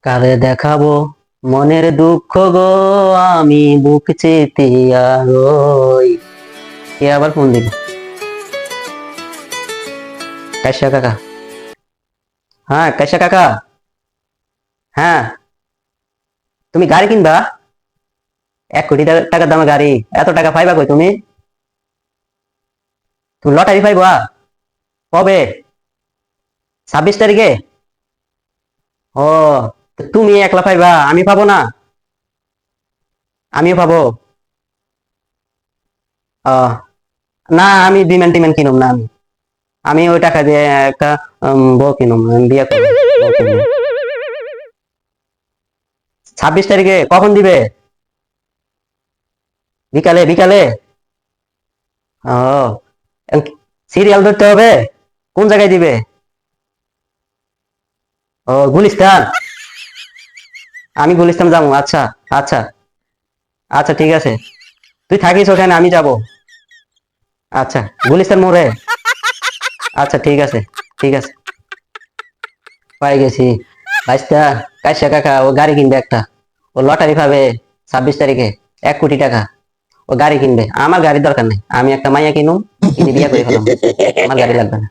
কারে দেখাবো মনের দুঃখ গো, আমি বুক চেতিয়া রই। কে আবার ফোন দিল? কাশ্যা কাকা। হ্যাঁ কাশ্যা কাকা। হ্যাঁ, তুমি গাড়ি কিনবা? 1 কোটি টাকার দামের গাড়ি। এত টাকা পাইবা কই তুমি? তুমি লটারি পাইবা কবে? 26 তারিখে? ও, তো তুমি একলা পাইবা, আমি পাবো না? আমিও পাবো? আহ না, আমি বিমান টিমান কিনুম না। আমি আমি ওই টাকা দিয়ে একটা বউ কিনুম, আমি বিয়ে করবো, বউ কিনুম। 26 তারিখে কখন দিবে? বিকালে বিকালে? ও, সিরিয়াল ধরতে হবে? কোন জায়গায় দিবে? ও, গুলিস্তান। আমি গুলিস্তান যাবো, আচ্ছা। আচ্ছা। আচ্ছা ঠিক আছে, তুই থাকিস ওখানে, আমি যাব। আচ্ছা, গুলিস্তান মোড়ে। আচ্ছা ঠিক আছে। ঠিক আছে, পাই গেছি। বাইশটা। কাইসা কাকা ও গাড়ি কিনবে একটা। ও লটারি পাবে 26 তারিখে, 1 কোটি টাকা। ও গাড়ি কিনবে, আমার গাড়ির দরকার নেই, আমি একটা মাইয়া কিনুম, কিনে বিয়ে করে ফেলাম। আমার গাড়ি লাগবে না।